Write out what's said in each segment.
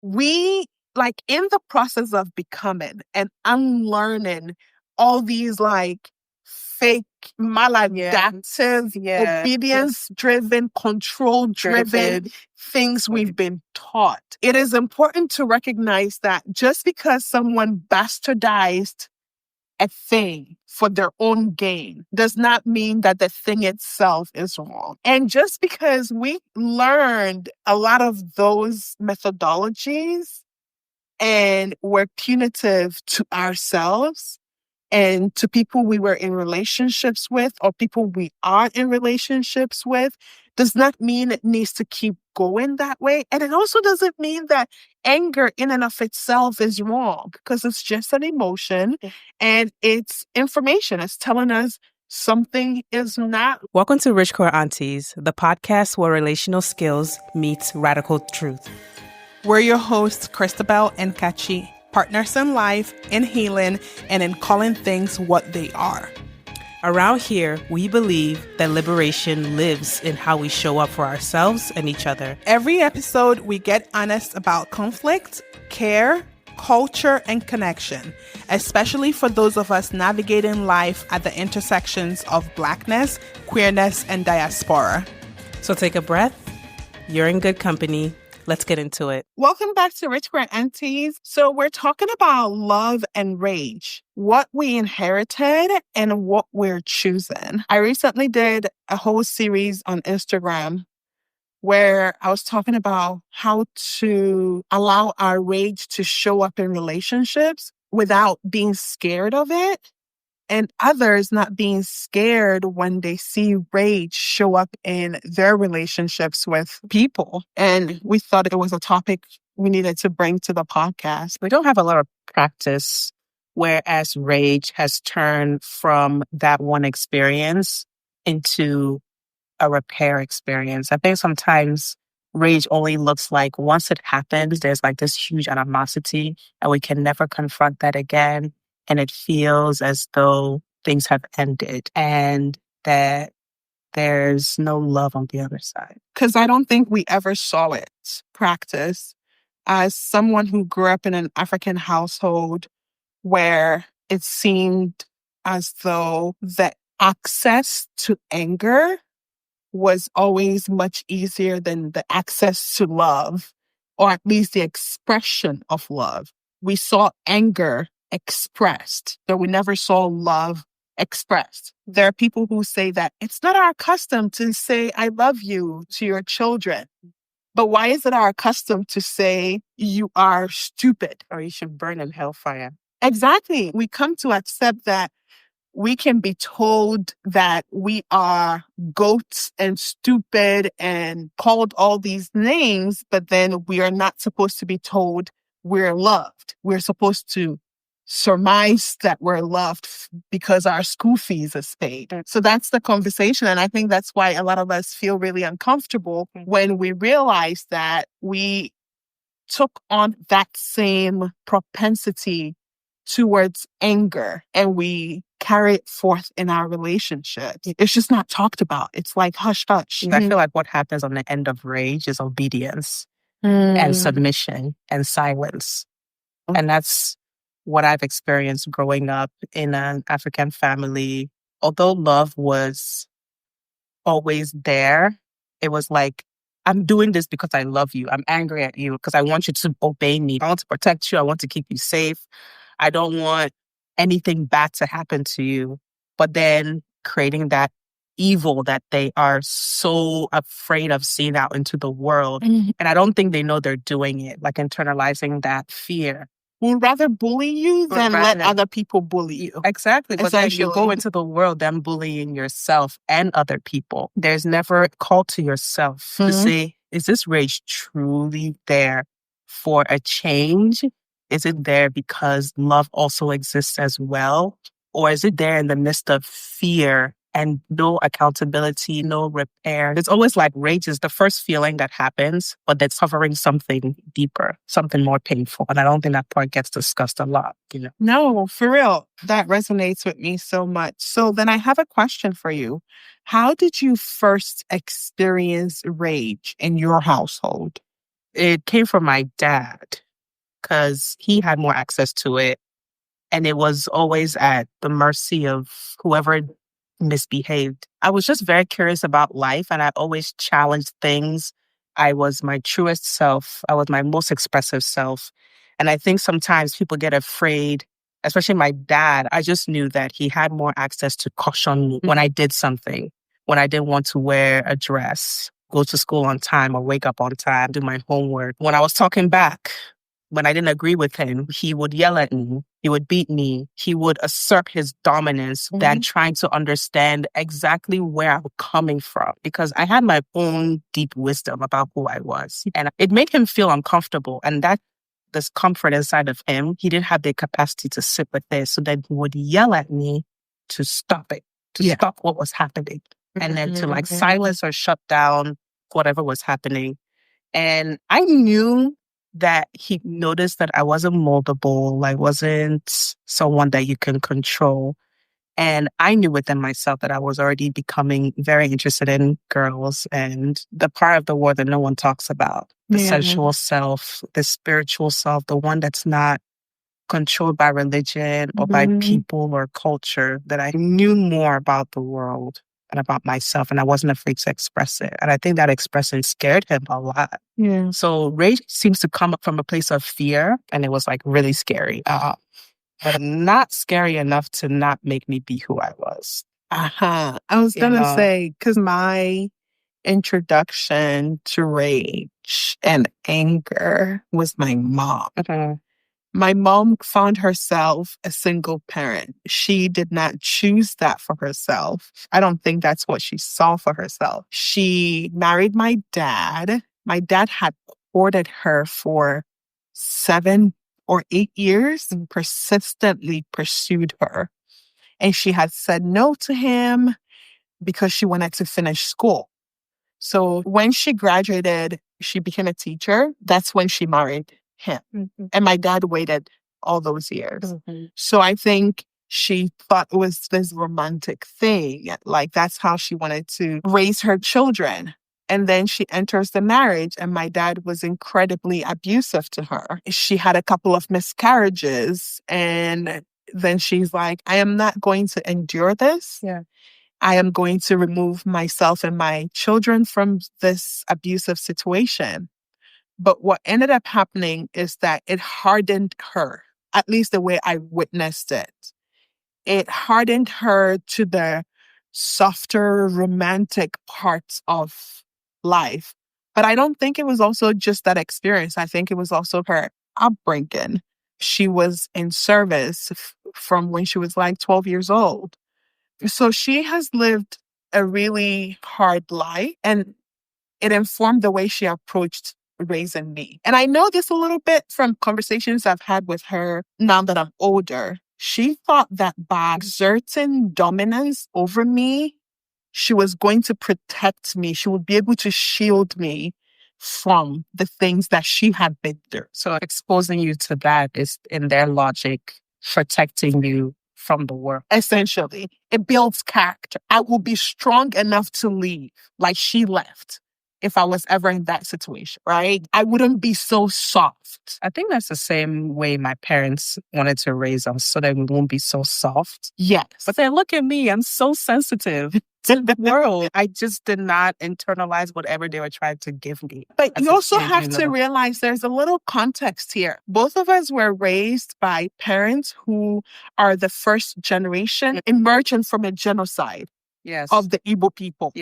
we, like, in the process of becoming and unlearning all these like fake maladaptive, obedience-driven, control-driven things we've been taught. It is important to recognize that just because someone bastardized a thing for their own gain does not mean that the thing itself is wrong. And just because we learned a lot of those methodologies and were punitive to ourselves and to people we were in relationships with or people we are in relationships with, does not mean it needs to keep going that way. And it also doesn't mean that anger in and of itself is wrong, because it's just an emotion and it's information. It's telling us something is not. Welcome to Rich Queer Aunties, the podcast where relational skills meets radical truth. We're your hosts, Christabel and Kachi, partners in life, in healing, and in calling things what they are. Around here, we believe that liberation lives in how we show up for ourselves and each other. Every episode, we get honest about conflict, care, culture, and connection, especially for those of us navigating life at the intersections of Blackness, queerness, and diaspora. So take a breath. You're in good company. Let's get into it. Welcome back to Rich Queer Aunties. So we're talking about love and rage, what we inherited and what we're choosing. I recently did a whole series on Instagram where I was talking about how to allow our rage to show up in relationships without being scared of it, and others not being scared when they see rage show up in their relationships with people. And we thought it was a topic we needed to bring to the podcast. We don't have a lot of practice, whereas rage has turned from that one experience into a repair experience. I think sometimes rage only looks like once it happens, there's like this huge animosity and we can never confront that again. And it feels as though things have ended and that there's no love on the other side. Because I don't think we ever saw it practice. As someone who grew up in an African household where it seemed as though the access to anger was always much easier than the access to love, or at least the expression of love. We saw anger expressed, but we never saw love expressed. There are people who say that it's not our custom to say, I love you to your children. But why is it our custom to say you are stupid or you should burn in hellfire? Exactly. We come to accept that we can be told that we are goats and stupid and called all these names, but then we are not supposed to be told we're loved. We're supposed to surmise that we're loved because our school fees is paid. So that's the conversation. And I think that's why a lot of us feel really uncomfortable when we realize that we took on that same propensity towards anger and we carry it forth in our relationships. It's just not talked about. It's like hush, hush. I feel like what happens on the end of rage is obedience and submission and silence. And that's what I've experienced growing up in an African family. Although love was always there, it was like, I'm doing this because I love you. I'm angry at you because I want you to obey me. I want to protect you. I want to keep you safe. I don't want anything bad to happen to you. But then creating that evil that they are so afraid of seeing out into the world. And I don't think they know they're doing it, like internalizing that fear. We'd rather bully you than let other people bully you. Exactly. But then you go into the world then bullying yourself and other people. There's never a call to yourself to say, is this rage truly there for a change? Is it there because love also exists as well? Or is it there in the midst of fear and no accountability, no repair? It's always like rage is the first feeling that happens, but that's covering something deeper, something more painful. And I don't think that part gets discussed a lot, you know? No, for real. That resonates with me so much. So then I have a question for you. How did you first experience rage in your household? It came from my dad because he had more access to it. And it was always at the mercy of whoever misbehaved. I was just very curious about life and I always challenged things. I was my truest self. I was my most expressive self. And I think sometimes people get afraid, especially my dad. I just knew that he had more access to caution me when I did something, when I didn't want to wear a dress, go to school on time or wake up on time, do my homework. When I was talking back, when I didn't agree with him, he would yell at me. He would beat me. He would assert his dominance than trying to understand exactly where I'm coming from because I had my own deep wisdom about who I was. And it made him feel uncomfortable. And that discomfort inside of him, he didn't have the capacity to sit with it. So then he would yell at me to stop it, to stop what was happening. And then to like silence or shut down whatever was happening. And I knew that he noticed that I wasn't moldable, I wasn't someone that you can control. And I knew within myself that I was already becoming very interested in girls and the part of the world that no one talks about, the sensual self, the spiritual self, the one that's not controlled by religion or by people or culture, that I knew more about the world and about myself, and I wasn't afraid to express it. And I think that expression scared him a lot. Yeah. So rage seems to come up from a place of fear, and it was like really scary. But not scary enough to not make me be who I was. I was going to say, because my introduction to rage and anger was my mom. My mom found herself a single parent. She did not choose that for herself. I don't think that's what she saw for herself. She married my dad. My dad had courted her for 7 or 8 years and persistently pursued her. And she had said no to him because she wanted to finish school. So when she graduated, she became a teacher. That's when she married him. And my dad waited all those years. So I think she thought it was this romantic thing. Like that's how she wanted to raise her children. And then she enters the marriage and my dad was incredibly abusive to her. She had a couple of miscarriages and then she's like, I am not going to endure this. I am going to remove myself and my children from this abusive situation. But what ended up happening is that it hardened her, at least the way I witnessed it. It hardened her to the softer, romantic parts of life. But I don't think it was also just that experience. I think it was also her upbringing. She was in service from when she was like 12 years old. So she has lived a really hard life and it informed the way she approached raising me. And I know this a little bit from conversations I've had with her now that I'm older. She thought that by exerting dominance over me, she was going to protect me. She would be able to shield me from the things that she had been through. So exposing you to that is, in their logic, protecting you from the world. Essentially, it builds character. I will be strong enough to leave like she left if I was ever in that situation, right? I wouldn't be so soft. I think that's the same way my parents wanted to raise us so that we won't be so soft. Yes. But then look at me, I'm so sensitive to the world. I just did not internalize whatever they were trying to give me. But you also have to realize there's a little context here. Both of us were raised by parents who are the first generation emerging from a genocide of the Igbo people.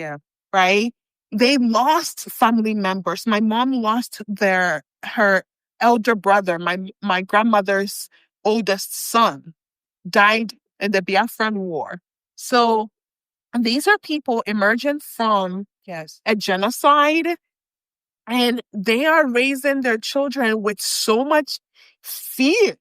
Right? They lost family members. My mom lost her elder brother, my grandmother's oldest son, died in the Biafran War. So these are people emerging from a genocide, and they are raising their children with so much fear.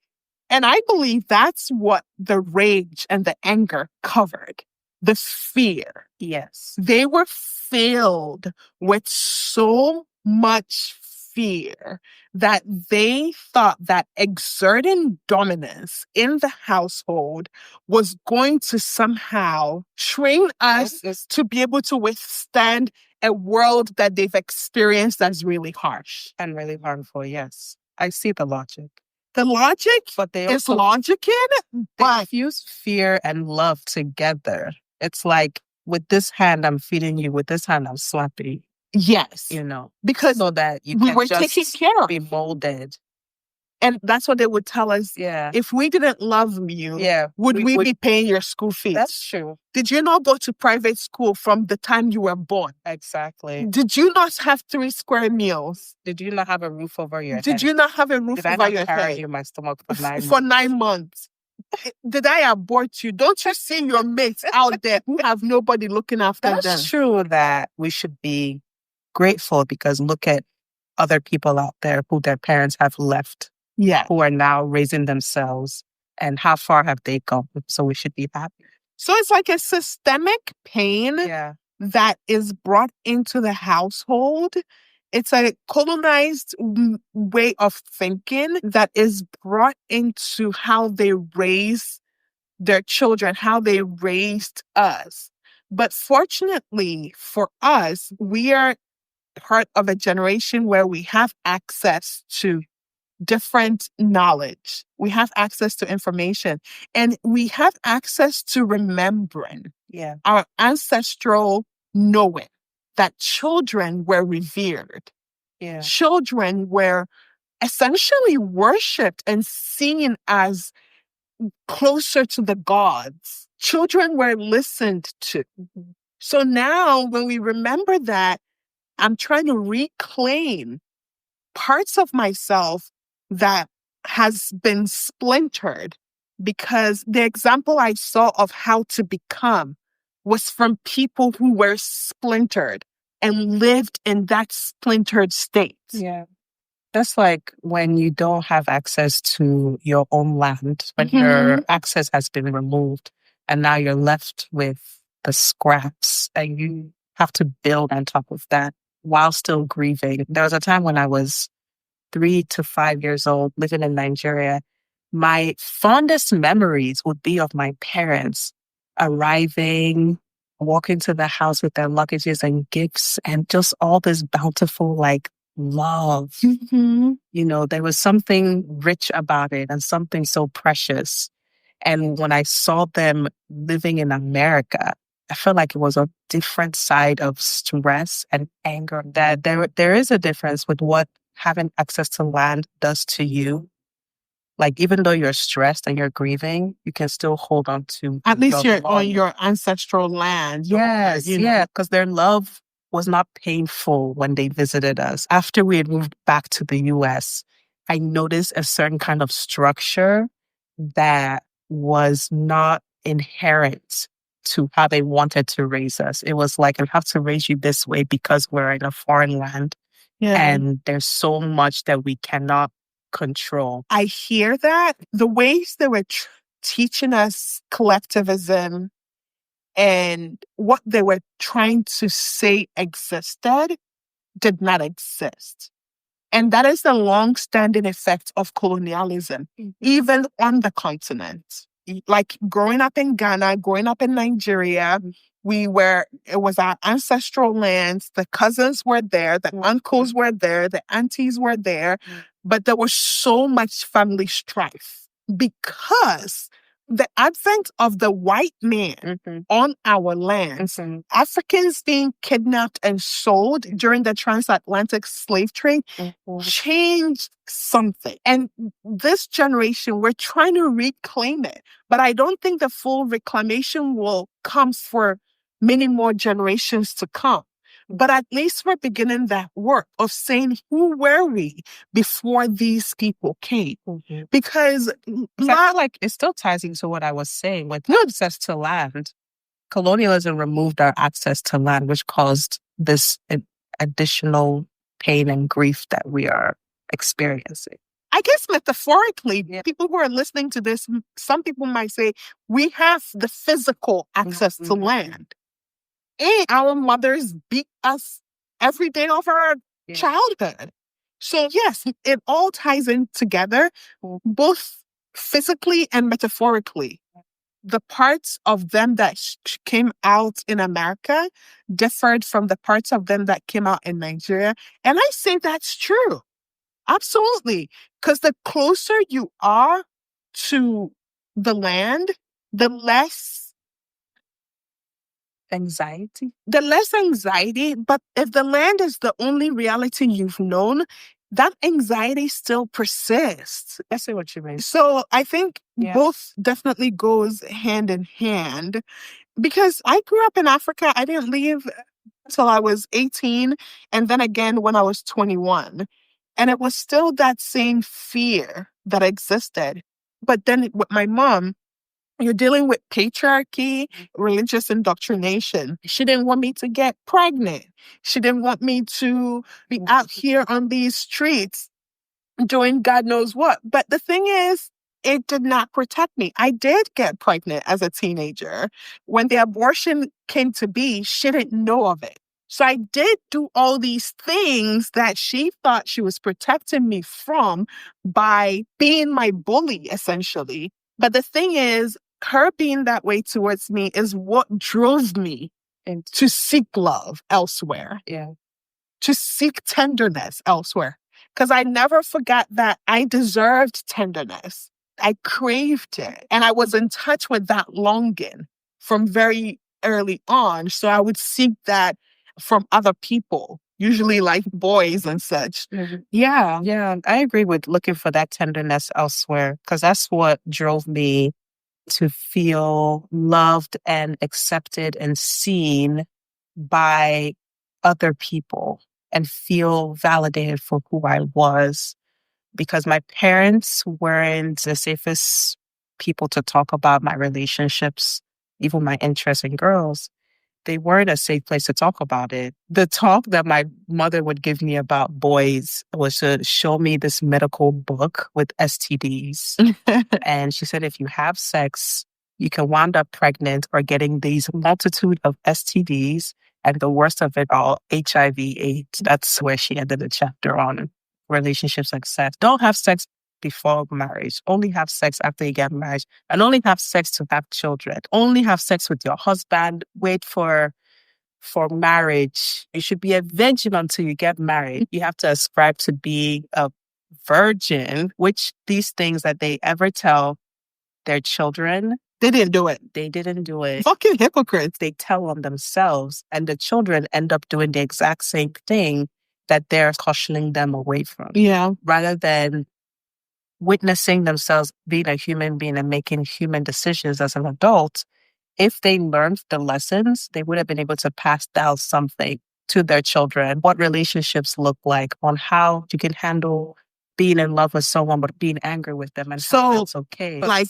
And I believe that's what the rage and the anger covered. The fear. Yes. They were filled with so much fear that they thought that exerting dominance in the household was going to somehow train us to be able to withstand a world that they've experienced that's really harsh. And really harmful, yes. I see the logic. The logic But they is also logicking, but fuse fear and love together. It's like, with this hand, I'm feeding you. With this hand, I'm slapping. yes, because So that you we can were just taken care of. be molded. And that's what they would tell us. Yeah. If we didn't love you, would we be paying your school fees? That's true. Did you not go to private school from the time you were born? Exactly. Did you not have 3 square meals? Did you not have a roof over your head? Did you not have a roof Did I over not your carry head? you in my stomach for 9 months? For 9 months. Did I abort you? Don't you see your mates out there who have nobody looking after them? That's true that we should be grateful, because look at other people out there who their parents have left, who are now raising themselves, and how far have they gone? So we should be happy. So it's like a systemic pain that is brought into the household. It's a colonized way of thinking that is brought into how they raise their children, how they raised us. But fortunately for us, we are part of a generation where we have access to different knowledge. We have access to information, and we have access to remembering our ancestral knowing that children were revered. Children were essentially worshipped and seen as closer to the gods. Children were listened to. So now when we remember that, I'm trying to reclaim parts of myself that has been splintered, because the example I saw of how to become was from people who were splintered and lived in that splintered state. Yeah. That's like when you don't have access to your own land, when your access has been removed, and now you're left with the scraps, and you have to build on top of that while still grieving. There was a time when I was 3 to 5 years old, living in Nigeria. My fondest memories would be of my parents arriving, walking to the house with their luggages and gifts, and just all this bountiful, love. There was something rich about it and something so precious. And when I saw them living in America, I felt like it was a different side of stress and anger, that there is a difference with what having access to land does to you. Like, even though you're stressed and you're grieving, you can still hold on to. At least you're on your ancestral land. Yes, because their love was not painful when they visited us. After we had moved back to the US, I noticed a certain kind of structure that was not inherent to how they wanted to raise us. It was like, I have to raise you this way because we're in a foreign land. And there's so much that we cannot control. I hear that. The ways they were teaching us collectivism and what they were trying to say existed did not exist. And that is the long-standing effect of colonialism, even on the continent. Like growing up in Ghana, growing up in Nigeria, it was our ancestral lands. The cousins were there, the uncles were there, the aunties were there, but there was so much family strife because the advent of the white man on our lands, Africans being kidnapped and sold during the transatlantic slave trade, changed something. And this generation, we're trying to reclaim it. But I don't think the full reclamation will come for many more generations to come. But at least we're beginning that work of saying, who were we before these people came? Because I feel like it still ties into what I was saying with access to land. Colonialism removed our access to land, which caused this additional pain and grief that we are experiencing. I guess metaphorically, people who are listening to this, some people might say, we have the physical access to land. And our mothers beat us every day of our childhood. So yes, it all ties in together, both physically and metaphorically. The parts of them that came out in America differed from the parts of them that came out in Nigeria. And I say that's true. Absolutely. Because the closer you are to the land, the less anxiety. But if the land is the only reality you've known, that anxiety still persists. I see what you mean. So I think both definitely goes hand in hand, because I grew up in Africa. I didn't leave until I was 18, and then again when I was 21. And it was still that same fear that existed. But then with my mom, you're dealing with patriarchy, religious indoctrination. She didn't want me to get pregnant. She didn't want me to be out here on these streets doing God knows what. But the thing is, it did not protect me. I did get pregnant as a teenager. When the abortion came to be, she didn't know of it. So I did do all these things that she thought she was protecting me from by being my bully, essentially. But the thing is, her being that way towards me is what drove me to seek love elsewhere. Yeah. To seek tenderness elsewhere. Because I never forgot that I deserved tenderness. I craved it. And I was in touch with that longing from very early on. So I would seek that from other people, usually like boys and such. Mm-hmm. Yeah. I agree with looking for that tenderness elsewhere, because that's what drove me to feel loved and accepted and seen by other people and feel validated for who I was, because my parents weren't the safest people to talk about my relationships, even my interests in girls. They weren't a safe place to talk about it. The talk that my mother would give me about boys was to show me this medical book with STDs. And she said, if you have sex, you can wind up pregnant or getting these multitude of STDs. And the worst of it all, HIV/AIDS. That's where she ended the chapter on relationships and sex. Don't have sex before marriage. Only have sex after you get married. And only have sex to have children. Only have sex with your husband. Wait for marriage. You should be a virgin until you get married. You have to ascribe to being a virgin, which these things that they ever tell their children, they didn't do it. They didn't do it. Fucking hypocrites. They tell on themselves, and the children end up doing the exact same thing that they're cautioning them away from. Yeah. Rather than witnessing themselves being a human being and making human decisions as an adult, if they learned the lessons, they would have been able to pass down something to their children, what relationships look like, on how you can handle being in love with someone but being angry with them, and so how that's okay. Like,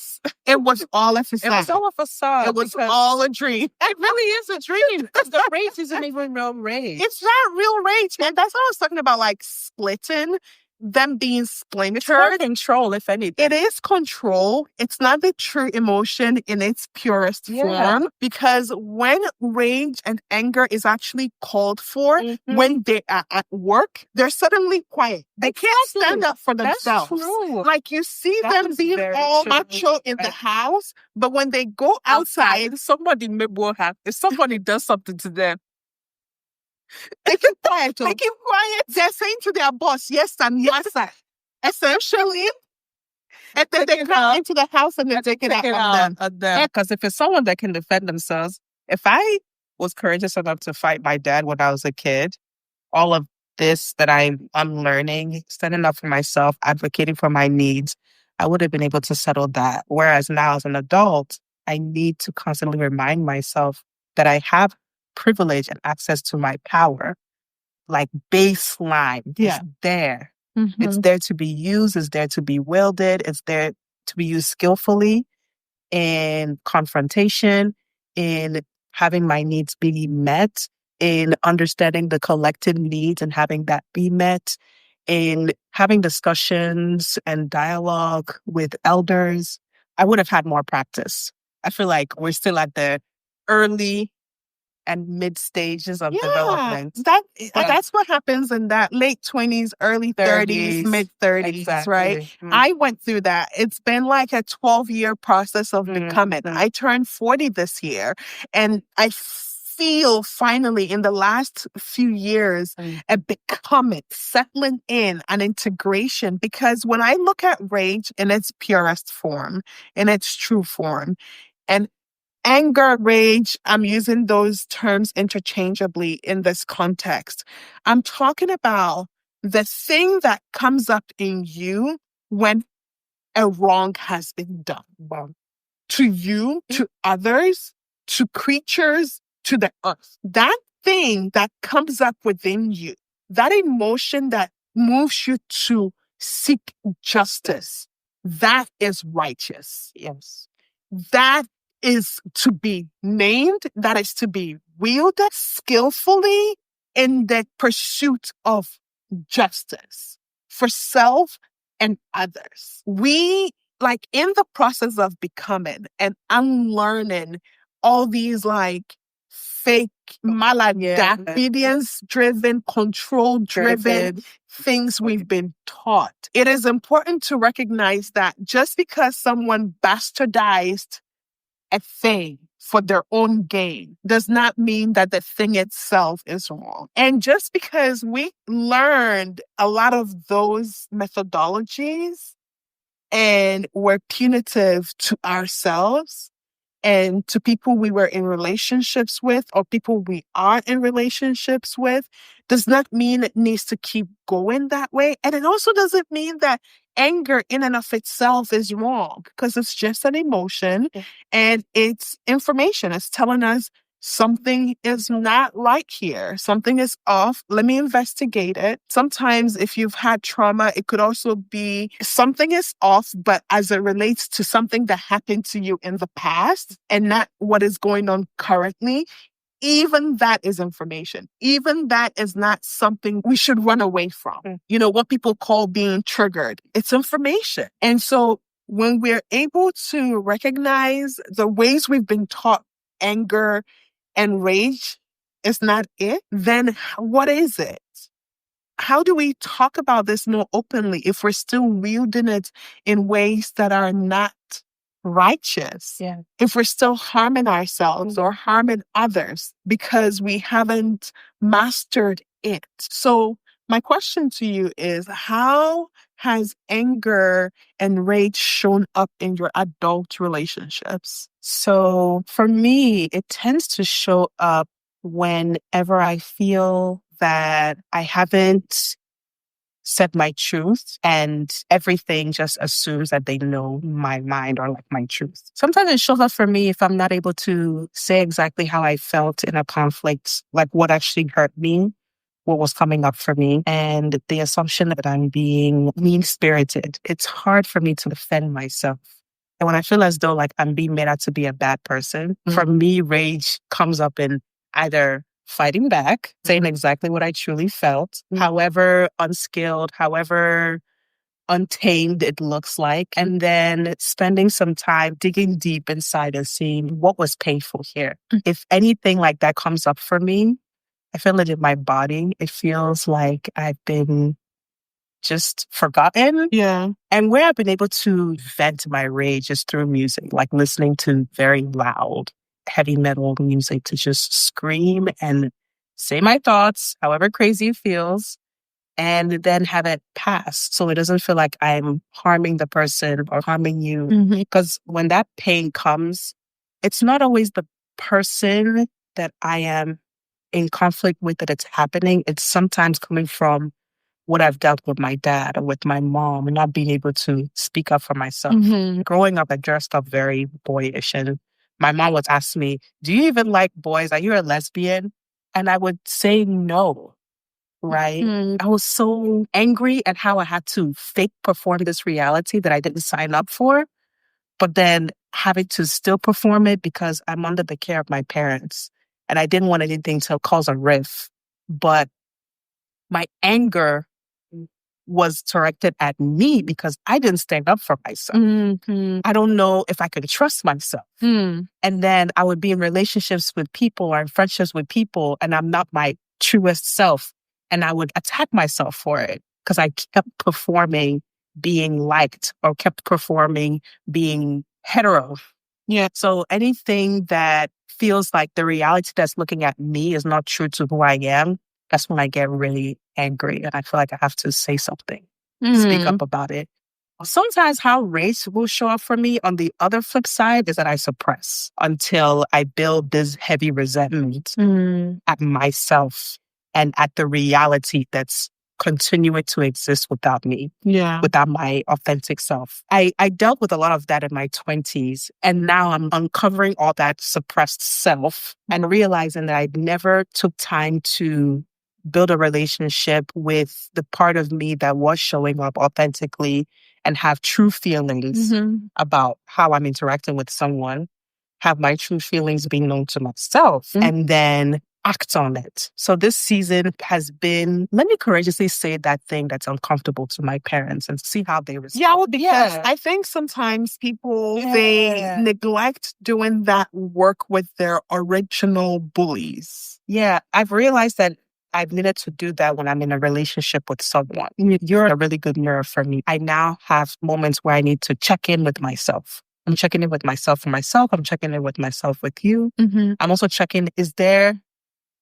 it was all a facade. It was all a facade. It was all a dream. It really is a dream. Because the rage isn't even real rage. It's not real rage. And that's what I was talking about, like splitting, them being splintered. It's more control, if anything. It is control. It's not the true emotion in its purest form. Because when rage and anger is actually called for, when they are at work, they're suddenly quiet. They can't stand up for themselves. That's true. Like, you see them being all macho in the house, but when they go outside, somebody if somebody does something to them, they keep quiet. They keep quiet. They're saying to their boss, yes and yes, sir. Essentially. And then they come into the house and they take it out on them. Because if it's someone that can defend themselves, if I was courageous enough to fight my dad when I was a kid, all of this that I'm unlearning, standing up for myself, advocating for my needs, I would have been able to settle that. Whereas now as an adult, I need to constantly remind myself that I have privilege and access to my power. Like, baseline is there. It's there to be used. It's there to be wielded. It's there to be used skillfully in confrontation, in having my needs be met, in understanding the collective needs and having that be met, in having discussions and dialogue with elders. I would have had more practice. I feel like we're still at the early and mid stages of development. That's what happens in that late 20s, early 30s, mid 30s, exactly. Right? I went through that. It's been like a 12-year process of becoming. I turned 40 this year, and I feel finally in the last few years a becoming, settling in, an integration. Because when I look at rage in its purest form, in its true form, and anger, rage, I'm using those terms interchangeably in this context. I'm talking about the thing that comes up in you when a wrong has been done. Wow. To you, to others, to creatures, to the earth. That thing that comes up within you, that emotion that moves you to seek justice, that is righteous. Yes. That is to be named, that is to be wielded skillfully in the pursuit of justice for self and others. We, like, in the process of becoming and unlearning all these like fake obedience driven, control driven things we've been taught. It is important to recognize that just because someone bastardized a thing for their own gain does not mean that the thing itself is wrong. And just because we learned a lot of those methodologies and were punitive to ourselves and to people we were in relationships with or people we are in relationships with, does not mean it needs to keep going that way. And it also doesn't mean that anger in and of itself is wrong, because it's just an emotion and it's information. It's telling us something is not right here. Something is off. Let me investigate it. Sometimes if you've had trauma, it could also be something is off, but as it relates to something that happened to you in the past and not what is going on currently. Even that is information. Even that is not something we should run away from. You know, what people call being triggered. It's information. And so when we're able to recognize the ways we've been taught anger and rage is not it, then what is it? How do we talk about this more openly if we're still wielding it in ways that are not righteous? Yeah. If we're still harming ourselves or harming others because we haven't mastered it. So my question to you is, how has anger and rage shown up in your adult relationships? So for me, it tends to show up whenever I feel that I haven't said my truth and everything just assumes that they know my mind or like my truth. Sometimes it shows up for me if I'm not able to say exactly how I felt in a conflict, like what actually hurt me, what was coming up for me, and the assumption that I'm being mean-spirited. It's hard for me to defend myself. And when I feel as though like I'm being made out to be a bad person, for me, rage comes up in either fighting back, saying exactly what I truly felt, however unskilled, however untamed it looks like, and then spending some time digging deep inside and seeing what was painful here. If anything like that comes up for me, I feel it in my body. It feels like I've been just forgotten. Yeah. And where I've been able to vent my rage is through music, like listening to very loud, heavy metal music to just scream and say my thoughts, however crazy it feels, and then have it pass. So it doesn't feel like I'm harming the person or harming you. Because when that pain comes, it's not always the person that I am in conflict with that it's happening. It's sometimes coming from what I've dealt with my dad or with my mom and not being able to speak up for myself. Growing up, I dressed up very boyish, and my mom would ask me, do you even like boys? Are you a lesbian? And I would say no, right? I was so angry at how I had to fake perform this reality that I didn't sign up for, but then having to still perform it because I'm under the care of my parents. And I didn't want anything to cause a rift. But my anger was directed at me because I didn't stand up for myself. Mm-hmm. I don't know if I could trust myself. Mm. And then I would be in relationships with people or in friendships with people, and I'm not my truest self. And I would attack myself for it because I kept performing being liked or kept performing being hetero. Yeah. So anything that feels like the reality that's looking at me is not true to who I am, that's when I get really angry and I feel like I have to say something, speak up about it. Sometimes how race will show up for me on the other flip side is that I suppress until I build this heavy resentment at myself and at the reality that's continuing to exist without me, without my authentic self. I dealt with a lot of that in my 20s, and now I'm uncovering all that suppressed self and realizing that I never took time to build a relationship with the part of me that was showing up authentically and have true feelings about how I'm interacting with someone, have my true feelings being known to myself, and then act on it. So this season has been, let me courageously say that thing that's uncomfortable to my parents and see how they respond. Yeah, well, because I think sometimes people, they neglect doing that work with their original bullies. Yeah, I've realized that I've needed to do that when I'm in a relationship with someone. You're a really good mirror for me. I now have moments where I need to check in with myself. I'm checking in with myself for myself. I'm checking in with myself with you. I'm also checking, is there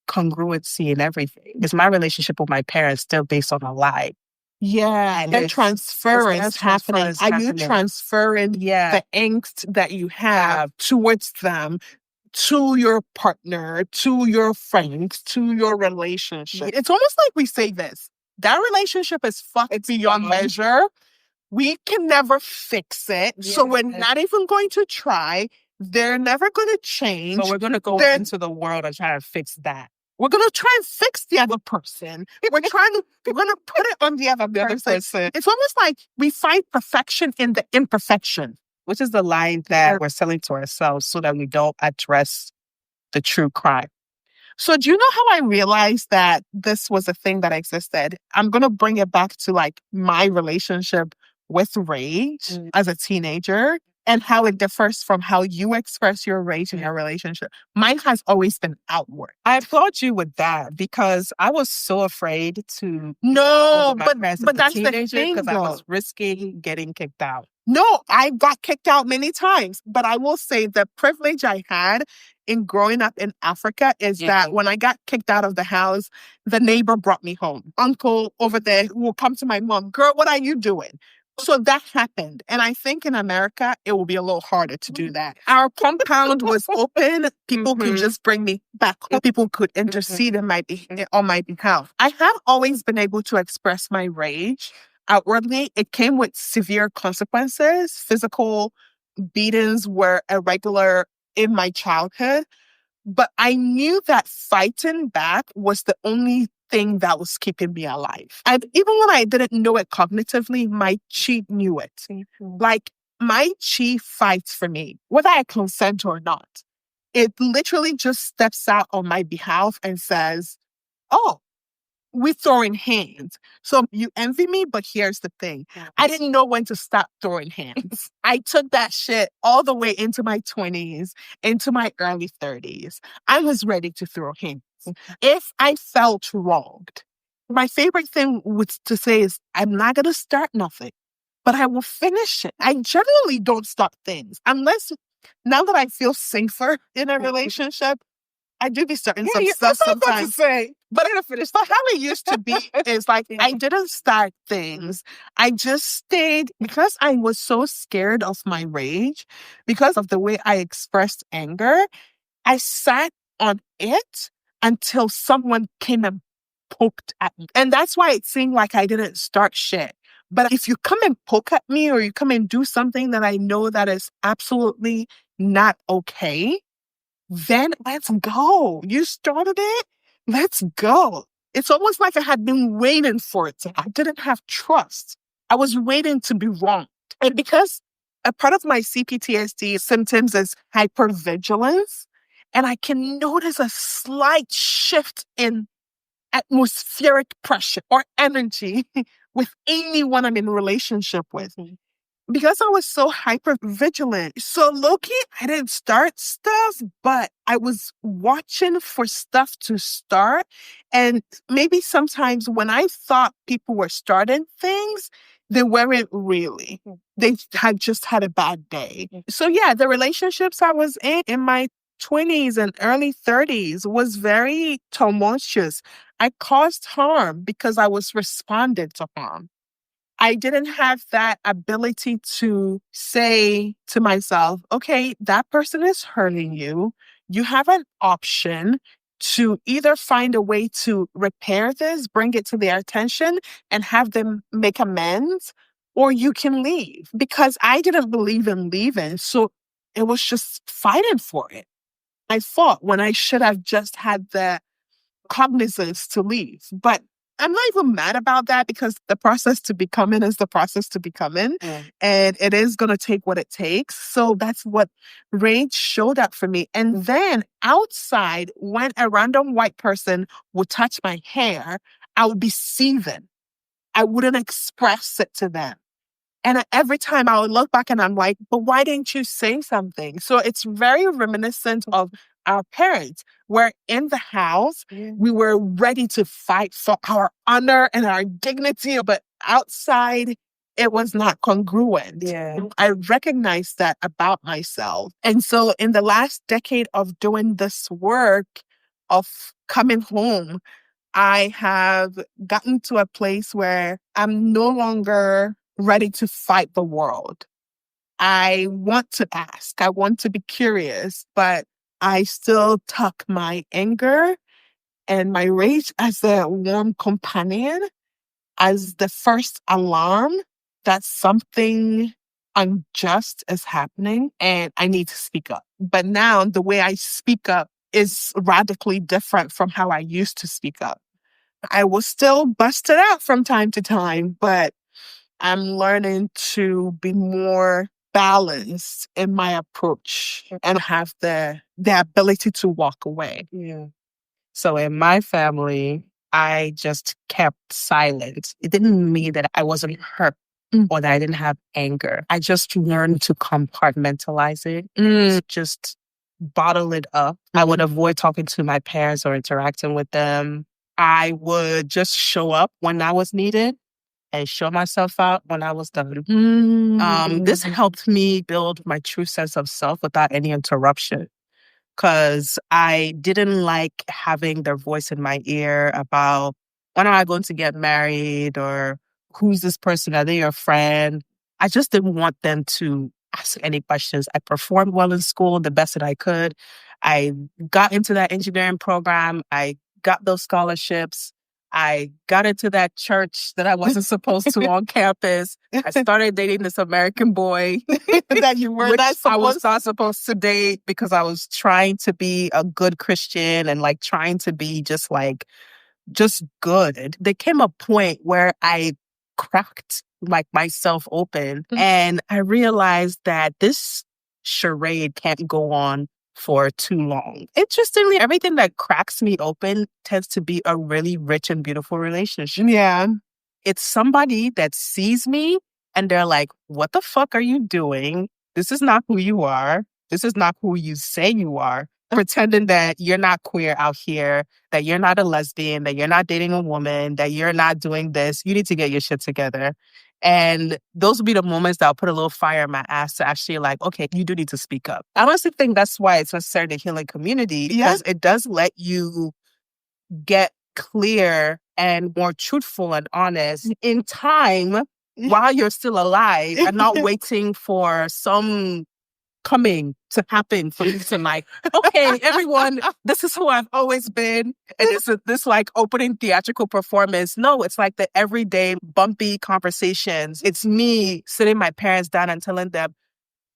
congruency in everything? Is my relationship with my parents still based on a lie? Yeah, And the transference happening. Are you transferring the angst that you have towards them, to your partner, to your friends, to your relationship? It's almost like we say this. That relationship is fucked beyond measure. We can never fix it. So we're not even going to try. They're never going to change. But we're going to go into the world and try to fix that. We're going to try and fix the other person. We're going to put it on the other person. It's almost like we find perfection in the imperfection, which is the line that we're selling to ourselves so that we don't address the true crime. So do you know how I realized that this was a thing that existed? I'm going to bring it back to like my relationship with rage as a teenager and how it differs from how you express your rage in your relationship. Mine has always been outward. I applaud you with that because I was so afraid to... No, but that's the thing, because I was risking getting kicked out. No, I got kicked out many times, but I will say the privilege I had in growing up in Africa is that when I got kicked out of the house, the neighbor brought me home. Uncle over there will come to my mom, girl, what are you doing? So that happened. And I think in America, it will be a little harder to do that. Our compound was open. People could just bring me back home. People could intercede on my behalf. I have always been able to express my rage outwardly. It came with severe consequences. Physical beatings were irregular in my childhood. But I knew that fighting back was the only thing that was keeping me alive. And even when I didn't know it cognitively, my chi knew it. Like, my chi fights for me, whether I consent or not. It literally just steps out on my behalf and says, oh, we're throwing hands. So you envy me, but here's the thing. I didn't know when to stop throwing hands. I took that shit all the way into my 20s, into my early 30s. I was ready to throw hands. If I felt wronged, my favorite thing to say is, I'm not going to start nothing, but I will finish it. I generally don't stop things unless, now that I feel safer in a relationship, I do be starting some stuff sometimes. But how it used to be is like, I didn't start things. I just stayed because I was so scared of my rage, because of the way I expressed anger. I sat on it until someone came and poked at me. And that's why it seemed like I didn't start shit. But if you come and poke at me or you come and do something that I know that is absolutely not okay, then let's go. You started it. Let's go. It's almost like I had been waiting for it. I didn't have trust. I was waiting to be wronged. And because a part of my CPTSD symptoms is hypervigilance, and I can notice a slight shift in atmospheric pressure or energy with anyone I'm in a relationship with. Because I was so hyper vigilant. So low-key, I didn't start stuff, but I was watching for stuff to start. And maybe sometimes when I thought people were starting things, they weren't really. They had just had a bad day. So yeah, the relationships I was in my 20s and early 30s was very tumultuous. I caused harm because I was responding to harm. I didn't have that ability to say to myself, okay, that person is hurting you. You have an option to either find a way to repair this, bring it to their attention, and have them make amends, or you can leave. Because I didn't believe in leaving. So it was just fighting for it. I fought when I should have just had the cognizance to leave. But I'm not even mad about that because the process to becoming is the process to becoming. And it is going to take what it takes. So that's what rage showed up for me. And then outside, when a random white person would touch my hair, I would be seething. I wouldn't express it to them. And every time I would look back and I'm like, but why didn't you say something? So it's very reminiscent of our parents. We're in the house. We were ready to fight for our honor and our dignity, but outside, it was not congruent. I recognized that about myself. And so in the last decade of doing this work of coming home, I have gotten to a place where I'm no longer ready to fight the world. I want to ask, I want to be curious, but I still tuck my anger and my rage as a warm companion, as the first alarm that something unjust is happening and I need to speak up. But now the way I speak up is radically different from how I used to speak up. I will still bust it out from time to time, but I'm learning to be more balanced in my approach and have the ability to walk away. So in my family, I just kept silent. It didn't mean that I wasn't hurt or that I didn't have anger. I just learned to compartmentalize it, just bottle it up. I would avoid talking to my parents or interacting with them. I would just show up when I was needed and show myself out when I was done. This helped me build my true sense of self without any interruption. Because I didn't like having their voice in my ear about when am I going to get married or who's this person? Are they your friend? I just didn't want them to ask any questions. I performed well in school, the best that I could. I got into that engineering program. I got those scholarships. I got into that church that I wasn't supposed to on campus. I started dating this American boy that you were not I was not supposed to date because I was trying to be a good Christian and like trying to be just good. There came a point where I cracked like myself open and I realized that this charade can't go on for too long. Interestingly, everything that cracks me open tends to be a really rich and beautiful relationship. It's somebody that sees me and they're like, what the fuck are you doing? This is not who you are. This is not who you say you are. Pretending that you're not queer out here, that you're not a lesbian, that you're not dating a woman, that you're not doing this. You need to get your shit together. And those will be the moments that I'll put a little fire in my ass to actually like, okay, you do need to speak up. I honestly think that's why it's necessary to heal a community because it does let you get clear and more truthful and honest in time while you're still alive and not waiting for some coming to happen for you to like, okay, everyone, this is who I've always been. And it's this like opening theatrical performance. No, it's like the everyday bumpy conversations. It's me sitting my parents down and telling them,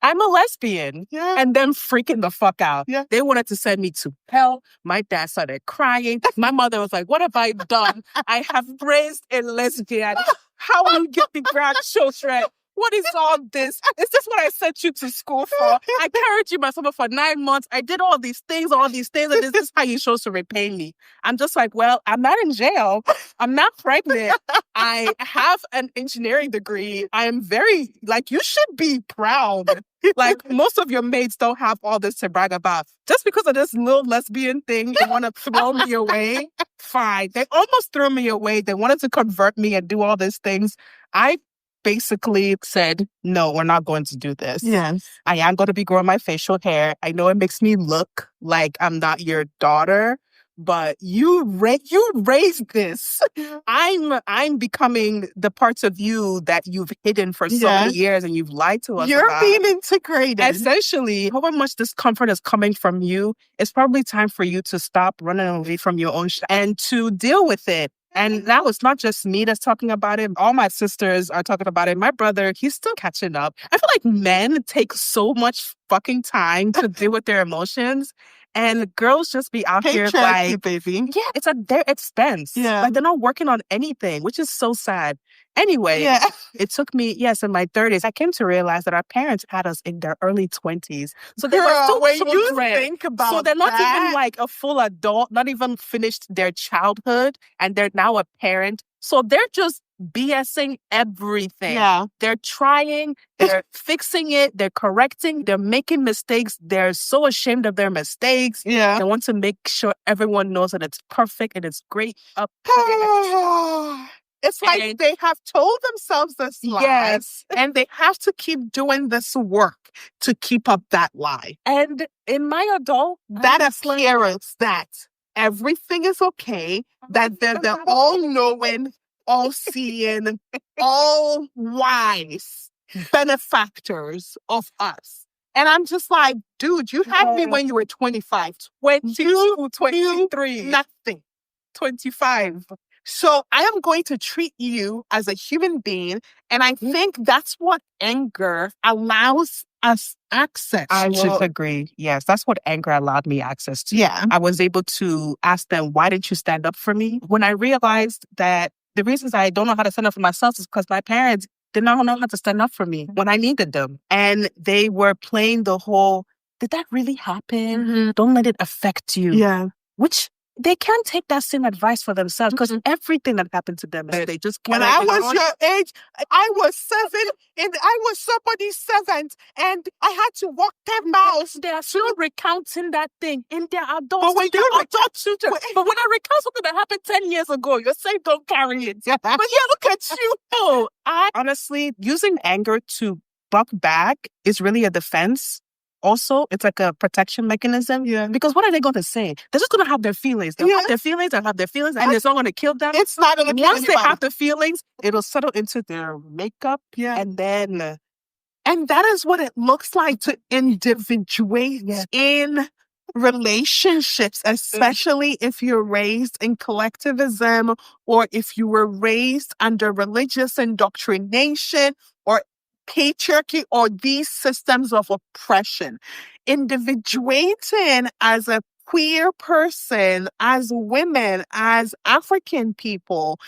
I'm a lesbian. And them freaking the fuck out. They wanted to send me to hell. My dad started crying. My mother was like, what have I done? I have raised a lesbian. How will you get me grandchildren? what is all this? Is this what I sent you to school for? I carried you my summer for 9 months. I did all these things, and this is how you're supposed to repay me. I'm just like, well, I'm not in jail. I'm not pregnant. I have an engineering degree. I am very, like, you should be proud. Like, most of your mates don't have all this to brag about. Just because of this little lesbian thing, you want to throw me away? Fine. They almost threw me away. They wanted to convert me and do all these things. I basically said, no, we're not going to do this. Yes. I am going to be growing my facial hair. I know it makes me look like I'm not your daughter, but you raised this. I'm becoming the parts of you that you've hidden for so many years and you've lied to us You're about. being integrated. Essentially, however much discomfort is coming from you, it's probably time for you to stop running away from your own and to deal with it. And now it's not just me that's talking about it. All my sisters are talking about it. My brother, he's still catching up. I feel like men take so much fucking time to deal with their emotions. And girls just be out here like, baby. Yeah, it's at their expense. Yeah. Like, they're not working on anything, which is so sad. Anyway, it took me, in my 30s, I came to realize that our parents had us in their early 20s. So they were still children. Think about so they're not even like a full adult, not even finished their childhood, and they're now a parent. So they're just BSing everything. Yeah. They're trying, they're fixing it, they're correcting, they're making mistakes. They're so ashamed of their mistakes. Yeah. They want to make sure everyone knows that it's perfect and it's great. It's like they have told themselves this lie. Yes. And they have to keep doing this work to keep up that lie. And in my adult, that appearance that everything is okay, that they're the all-knowing, all-seeing, all-wise benefactors of us. And I'm just like, dude, you had me when you were 25, 22, 23. Nothing. 25. So I am going to treat you as a human being. And I think that's what anger allows us access. I would agree. Yes, that's what anger allowed me access to. Yeah. I was able to ask them, why didn't you stand up for me? When I realized that the reasons I don't know how to stand up for myself is because my parents did not know how to stand up for me when I needed them. And they were playing the whole, did that really happen? Mm-hmm. Don't let it affect you. Yeah. Which they can't take that same advice for themselves because everything that happened to them, they just when I was your age, I was 7 and I was somebody's servant and I had to walk 10 miles. They are still recounting that thing in their adult But when you adult children. But when I recount something that happened 10 years ago, you're saying don't carry it. But yeah, look at you. Oh, I honestly, using anger to buck back is really a defense. Also, it's like a protection mechanism. Yeah. Because what are they going to say? They're just going to have their feelings. They'll have their feelings and have their feelings, and it's not going to kill them. It's not going to kill Once they have the feelings, it'll settle into their makeup. Yeah. And then... And that is what it looks like to individuate in relationships, especially if you're raised in collectivism or if you were raised under religious indoctrination or patriarchy or these systems of oppression. Individuating as a queer person, as women, as African people,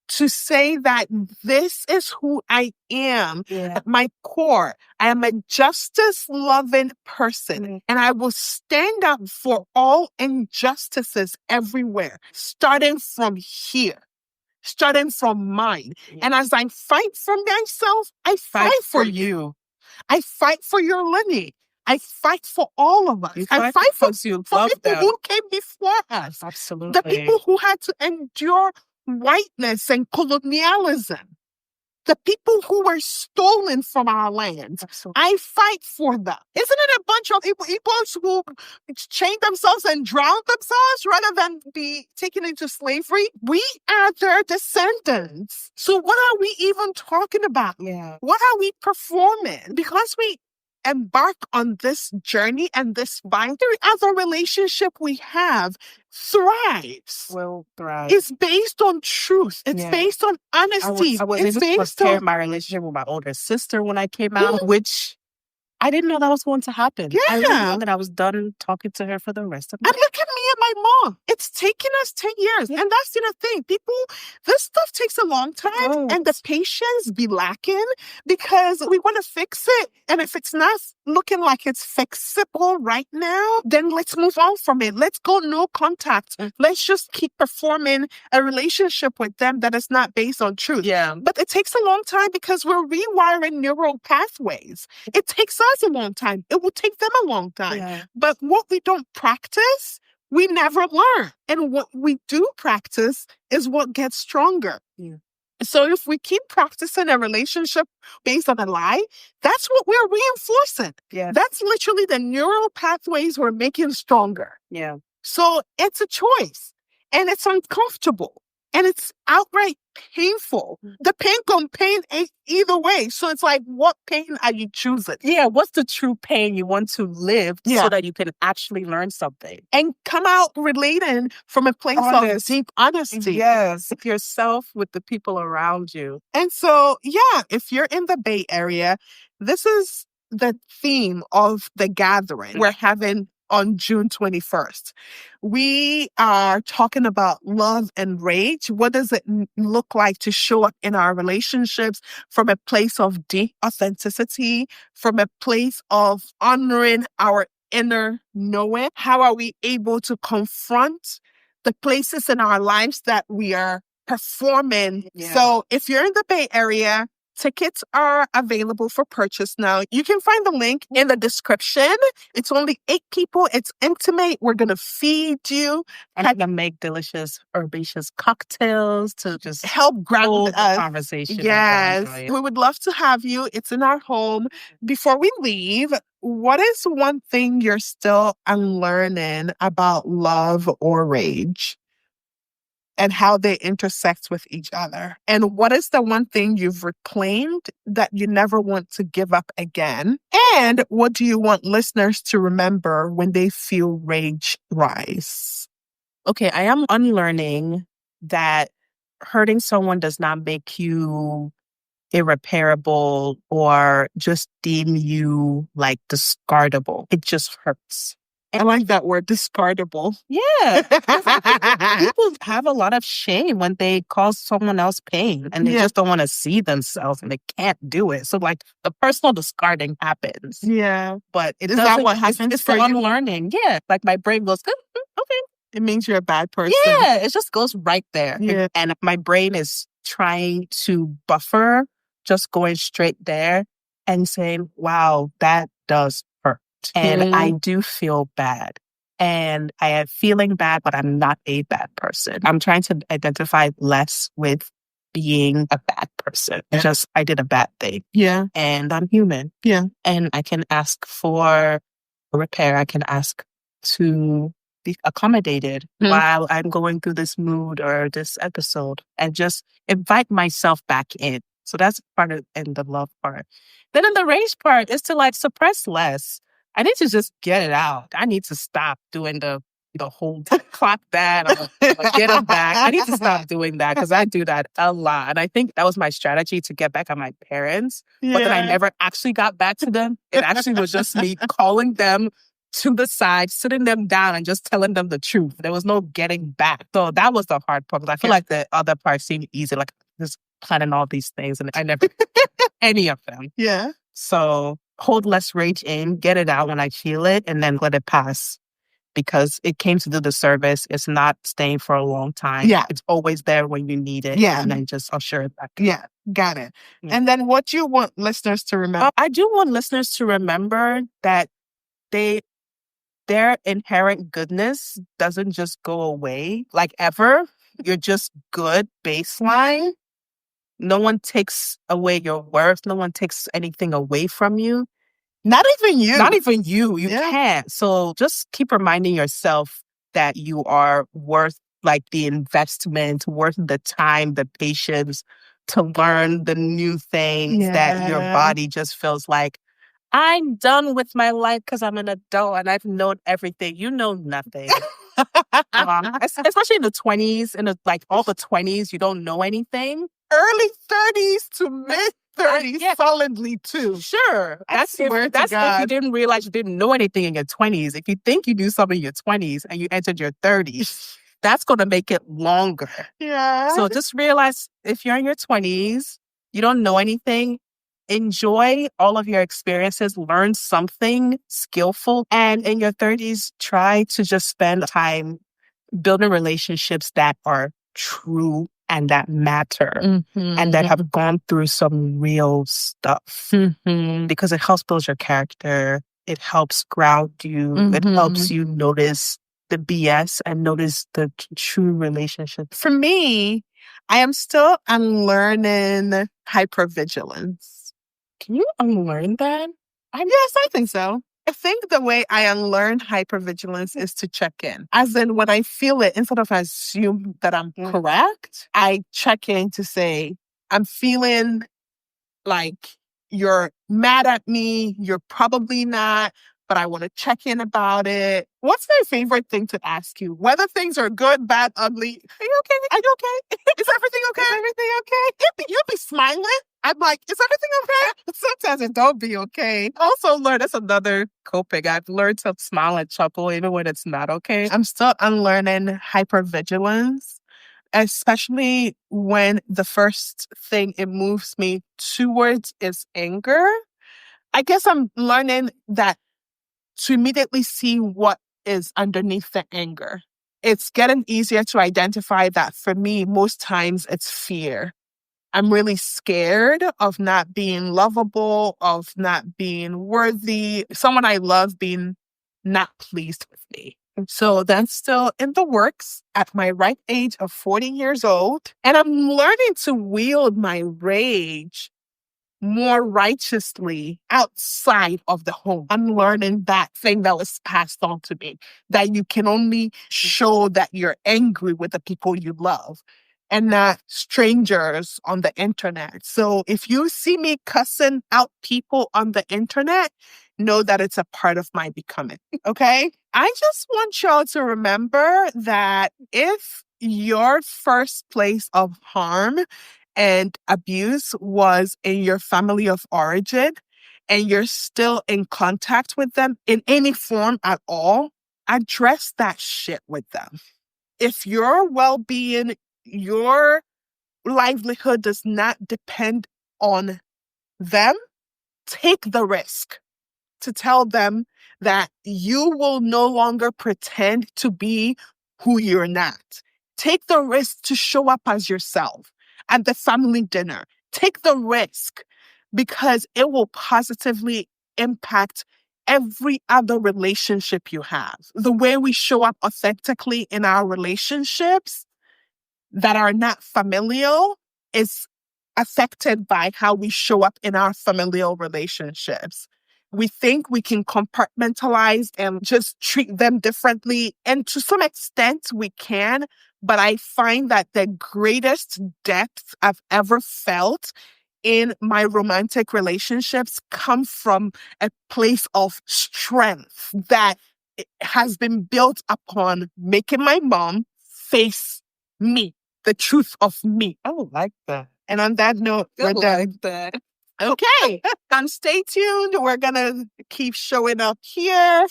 to say that this is who I am at my core. I am a justice-loving person, and I will stand up for all injustices everywhere, starting from here. Starting from mine. Yeah. And as I fight for myself, I fight for you. I fight for your lineage. I fight for all of us. I fight for people who came before us. Absolutely. The people who had to endure whiteness and colonialism. The people who were stolen from our land. Absolutely. I fight for them. Isn't it a bunch of Igbos who chained themselves and drowned themselves rather than be taken into slavery? We are their descendants. So what are we even talking about? Yeah. What are we performing? Because we embark on this journey and this fight, every other relationship we have thrives. Will thrive. It's based on truth. It's based on honesty. I was able to prepare my relationship with my older sister when I came out, which I didn't know that was going to happen. Yeah. I didn't know that I was done talking to her for the rest of my life. And look at me and like, Mom, it's taken us 10 years. And that's the thing. People, this stuff takes a long time and the patience be lacking because we want to fix it. And if it's not looking like it's fixable right now, then let's move on from it. Let's go no contact. Let's just keep performing a relationship with them that is not based on truth. Yeah. But it takes a long time because we're rewiring neural pathways. It takes us a long time. It will take them a long time. Yeah. But what we don't practice, we never learn. And what we do practice is what gets stronger. Yeah. So if we keep practicing a relationship based on a lie, that's what we're reinforcing. Yeah. That's literally the neural pathways we're making stronger. Yeah. So it's a choice and it's uncomfortable and it's outright painful. The pain gonna pain either way. So it's like, what pain are you choosing? Yeah, what's the true pain you want to live so that you can actually learn something? And come out relating from a place of deep honesty. Yes, with yourself, with the people around you. And so, if you're in the Bay Area, this is the theme of the gathering we're having on June 21st. We are talking about love and rage. What does it look like to show up in our relationships from a place of deep authenticity, from a place of honoring our inner knowing? How are we able to confront the places in our lives that we are performing? Yeah. So if you're in the Bay Area, tickets are available for purchase now. You can find the link in the description. It's only 8 people. It's intimate. We're going to feed you. And I'm going to make delicious herbaceous cocktails to just help ground the conversation. Yes. We would love to have you. It's in our home. Before we leave, what is one thing you're still unlearning about love or rage? And how they intersect with each other. And what is the one thing you've reclaimed that you never want to give up again? And what do you want listeners to remember when they feel rage rise? Okay, I am unlearning that hurting someone does not make you irreparable or just deem you like discardable. It just hurts. I like that word, discardable. Yeah. People have a lot of shame when they cause someone else pain and they just don't want to see themselves and they can't do it. So like the personal discarding happens. Yeah. But is that what happens it's for the you? unlearning. Yeah. Like my brain goes, okay. It means you're a bad person. Yeah. It just goes right there. Yeah. And my brain is trying to buffer, just going straight there and saying, wow, that does hurt. And I do feel bad. And I am feeling bad, but I'm not a bad person. I'm trying to identify less with being a bad person. Yeah. I did a bad thing. Yeah. And I'm human. Yeah. And I can ask for repair. I can ask to be accommodated while I'm going through this mood or this episode and just invite myself back in. So that's part of in the love part. Then in the rage part is to like suppress less. I need to just get it out. I need to stop doing the whole clock that or get them back. I need to stop doing that because I do that a lot. And I think that was my strategy to get back on my parents. Yeah. But then I never actually got back to them. It actually was just me calling them to the side, sitting them down and just telling them the truth. There was no getting back. So that was the hard part. I feel like the other part seemed easy, like just planning all these things and I never any of them. Yeah. So hold less rage in, get it out when I feel it, and then let it pass. Because it came to do the service. It's not staying for a long time. Yeah. It's always there when you need it. Yeah. And then just usher it back. Yeah. Got it. Yeah. And then what do you want listeners to remember? I do want listeners to remember that their inherent goodness doesn't just go away like ever. You're just good baseline. No one takes away your worth. No one takes anything away from you. Not even you. Not even you. You can't. So just keep reminding yourself that you are worth like the investment, worth the time, the patience to learn the new things that your body just feels like, I'm done with my life because I'm an adult and I've known everything. You know nothing. Especially in the 20s, like all the 20s, you don't know anything. Early 30s to mid 30s solidly too. Sure. That's if you didn't realize you didn't know anything in your 20s. If you think you do something in your 20s and you entered your 30s, that's going to make it longer. Yeah. So just realize if you're in your 20s, you don't know anything, enjoy all of your experiences, learn something skillful. And in your 30s, try to just spend time building relationships that are true and that matter and that have gone through some real stuff because it helps build your character. It helps ground you. It helps you notice the BS and notice the true relationship. For me, I am still unlearning hypervigilance. Can you unlearn that? Yes, I think so. I think the way I unlearn hypervigilance is to check in. As in, when I feel it, instead of assume that I'm correct, I check in to say, I'm feeling like you're mad at me. You're probably not, but I want to check in about it. What's my favorite thing to ask you? Whether things are good, bad, ugly. Are you okay? Are you okay? Is everything okay? Is everything okay? You'll be smiling. I'm like, is everything okay? Sometimes it don't be okay. Also learn, that's another coping. I've learned to smile and chuckle even when it's not okay. I'm still unlearning hypervigilance, especially when the first thing it moves me towards is anger. I guess I'm learning that to immediately see what is underneath the anger. It's getting easier to identify that for me, most times it's fear. I'm really scared of not being lovable, of not being worthy, someone I love being not pleased with me. So that's still in the works at my ripe age of 40 years old. And I'm learning to wield my rage more righteously outside of the home. I'm learning that thing that was passed on to me, that you can only show that you're angry with the people you love and not strangers on the internet. So if you see me cussing out people on the internet, know that it's a part of my becoming, okay? I just want y'all to remember that if your first place of harm and abuse was in your family of origin and you're still in contact with them in any form at all, address that shit with them. If your well-being, your livelihood does not depend on them, take the risk to tell them that you will no longer pretend to be who you're not. Take the risk to show up as yourself at the family dinner. Take the risk because it will positively impact every other relationship you have. The way we show up authentically in our relationships that are not familial is affected by how we show up in our familial relationships. We think we can compartmentalize and just treat them differently. And to some extent, we can. But I find that the greatest depth I've ever felt in my romantic relationships come from a place of strength that has been built upon making my mom face me, the truth of me. I don't like that. And on that note, we're done. Like that. Okay. Stay tuned. We're going to keep showing up here.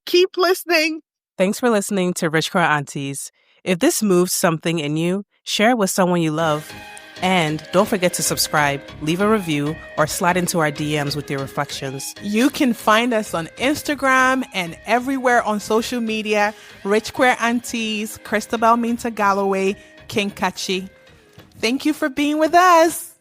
Keep listening. Thanks for listening to Rich Queer Aunties. If this moves something in you, share it with someone you love. And don't forget to subscribe, leave a review, or slide into our DMs with your reflections. You can find us on Instagram and everywhere on social media. Rich Queer Aunties, Christabel Minta Galloway, King Kachi. Thank you for being with us.